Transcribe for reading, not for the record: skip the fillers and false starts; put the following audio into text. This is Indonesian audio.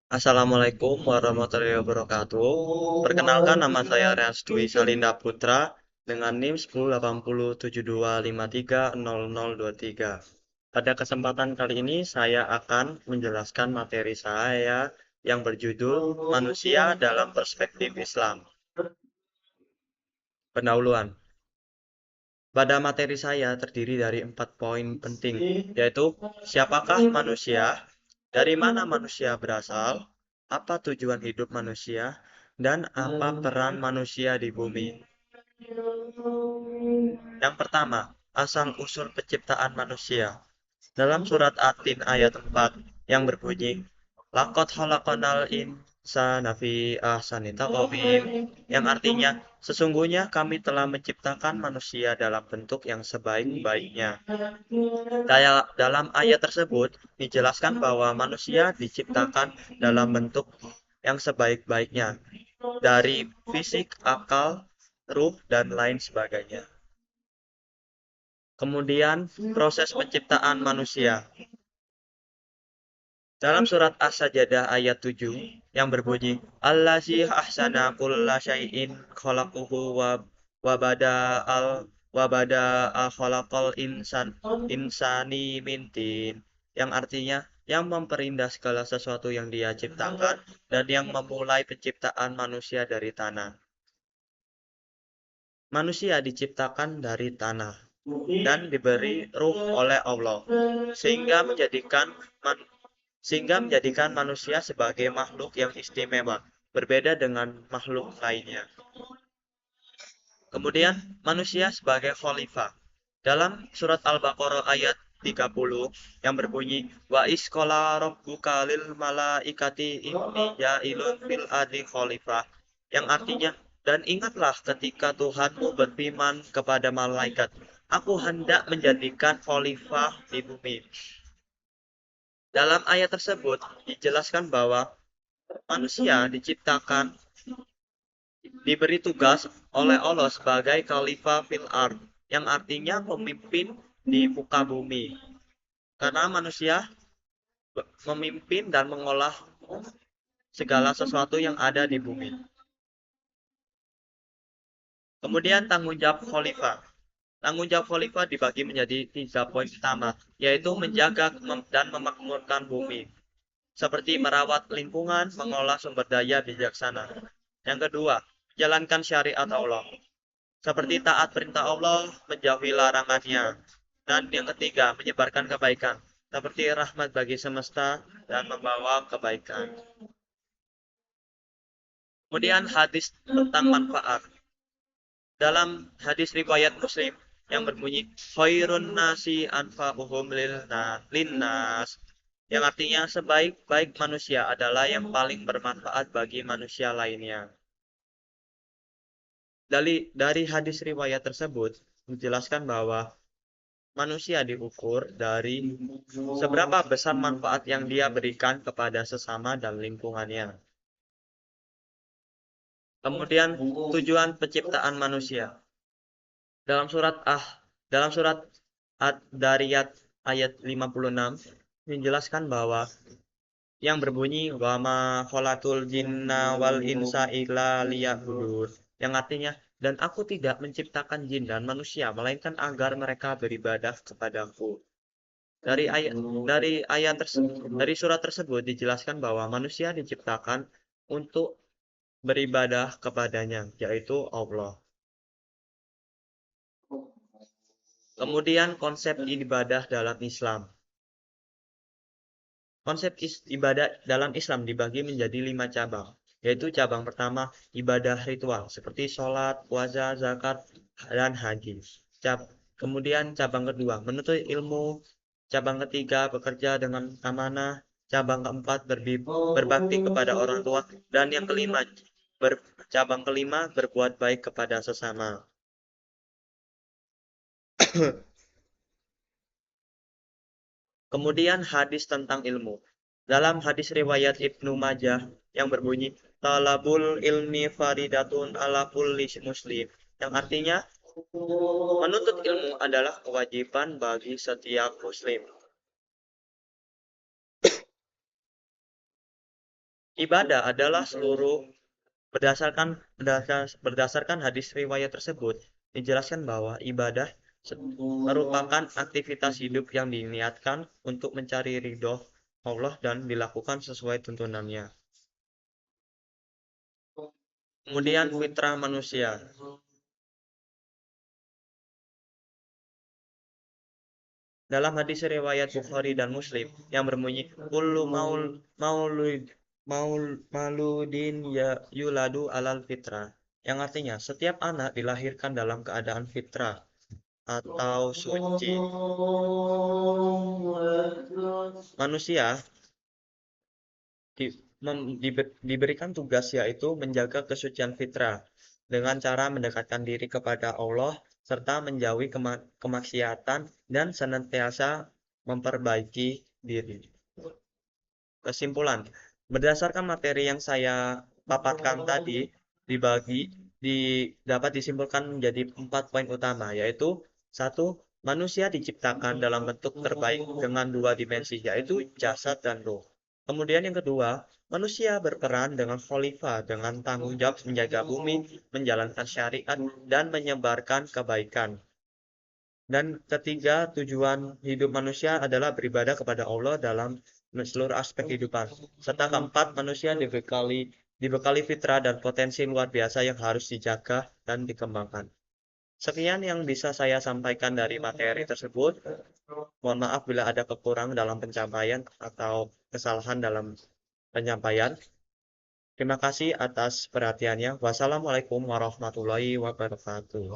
Assalamualaikum warahmatullahi wabarakatuh. Perkenalkan nama saya Restu Salinda Putra dengan NIM 108072530023. Pada kesempatan kali ini saya akan menjelaskan materi saya yang berjudul Manusia dalam Perspektif Islam. Pendahuluan. Pada materi saya terdiri dari 4 poin penting, yaitu siapakah manusia, dari mana manusia berasal, apa tujuan hidup manusia, dan apa peran manusia di bumi. Yang pertama, asal-usul penciptaan manusia. Dalam surat At-Tin ayat 4 yang berbunyi, Laqad khalaqnal insana fi ahsani taqwim, yang artinya sesungguhnya kami telah menciptakan manusia dalam bentuk yang sebaik-baiknya. Dalam ayat tersebut dijelaskan bahwa manusia diciptakan dalam bentuk yang sebaik-baiknya dari fisik, akal, ruh, dan lain sebagainya. Kemudian proses penciptaan manusia. Dalam surat As-Sajdah ayat 7 yang berbunyi, Allazi ahsana kulla syai'in khalaqahu wa bada'al wa bada'a khalaqal insani min tin, yang artinya yang memperindah segala sesuatu yang Dia ciptakan dan yang memulai penciptaan manusia dari tanah. Manusia diciptakan dari tanah dan diberi ruh oleh Allah sehingga menjadikan manusia sebagai makhluk yang istimewa, berbeda dengan makhluk lainnya. Kemudian, manusia sebagai khalifah. Dalam surat Al-Baqarah ayat 30 yang berbunyi, Wa isqala rabbuka lil malaikati inni ja'ilun fil ardi khalifah, yang artinya, dan ingatlah ketika Tuhanmu berfirman kepada malaikat, Aku hendak menjadikan khalifah di bumi. Dalam ayat tersebut dijelaskan bahwa manusia diberi tugas oleh Allah sebagai khalifah fil ard, yang artinya pemimpin di muka bumi. Karena manusia memimpin dan mengolah segala sesuatu yang ada di bumi. Kemudian tanggung jawab khalifah. Tanggung jawab khalifah dibagi menjadi 3 poin utama, yaitu menjaga dan memakmurkan bumi, seperti merawat lingkungan, mengolah sumber daya bijaksana. Yang kedua, menjalankan syariat Allah, seperti taat perintah Allah, menjauhi larangannya. Dan yang ketiga, menyebarkan kebaikan, seperti rahmat bagi semesta dan membawa kebaikan. Kemudian hadis tentang manfaat. Dalam hadis riwayat Muslim yang berbunyi, khairun nasi anfa'uhum linnas, yang artinya sebaik-baik manusia adalah yang paling bermanfaat bagi manusia lainnya. Dari hadis riwayat tersebut menjelaskan bahwa manusia diukur dari seberapa besar manfaat yang dia berikan kepada sesama dan lingkungannya. Kemudian tujuan penciptaan manusia. Dalam surat dalam surat Ad-Dariyat ayat 56 menjelaskan bahwa yang berbunyi wa ma khalaqul jinna wal insa illa liya'budun, yang artinya dan aku tidak menciptakan jin dan manusia melainkan agar mereka beribadah kepadaku. Dari surat tersebut dijelaskan bahwa manusia diciptakan untuk beribadah kepadanya, yaitu Allah. Kemudian konsep ibadah dalam Islam. Konsep ibadah dalam Islam dibagi menjadi 5 cabang, yaitu cabang pertama ibadah ritual seperti sholat, puasa, zakat, dan haji. Kemudian cabang kedua menuntut ilmu, cabang ketiga bekerja dengan amanah, cabang keempat berbakti kepada orang tua, dan yang kelima cabang kelima berbuat baik kepada sesama. Kemudian hadis tentang ilmu. Dalam hadis riwayat Ibnu Majah yang berbunyi, Talabul ilmi faridatun ala kulli muslim, yang artinya menuntut ilmu adalah kewajiban bagi setiap muslim. Ibadah adalah seluruh berdasarkan hadis riwayat tersebut dijelaskan bahwa ibadah merupakan aktivitas hidup yang diniatkan untuk mencari ridho Allah dan dilakukan sesuai tuntunannya. Kemudian fitrah manusia. Dalam hadis riwayat Bukhari dan Muslim yang berbunyi kullu mauludin ya yuladu alal fitrah, yang artinya setiap anak dilahirkan dalam keadaan fitrah atau suci. Manusia diberikan tugas yaitu menjaga kesucian fitrah dengan cara mendekatkan diri kepada Allah serta menjauhi kemaksiatan dan senantiasa memperbaiki diri. Kesimpulan, berdasarkan materi yang saya paparkan tadi, dapat disimpulkan menjadi 4 poin utama, yaitu satu, manusia diciptakan dalam bentuk terbaik dengan 2 dimensi, yaitu jasad dan roh. Kemudian yang kedua, manusia berperan dengan khalifah dengan tanggung jawab menjaga bumi, menjalankan syariat, dan menyebarkan kebaikan. Dan ketiga, tujuan hidup manusia adalah beribadah kepada Allah dalam seluruh aspek kehidupan. Serta keempat, manusia dibekali fitrah dan potensi luar biasa yang harus dijaga dan dikembangkan. Sekian yang bisa saya sampaikan dari materi tersebut. Mohon maaf bila ada kekurangan dalam pencapaian atau kesalahan dalam penyampaian. Terima kasih atas perhatiannya. Wassalamualaikum warahmatullahi wabarakatuh.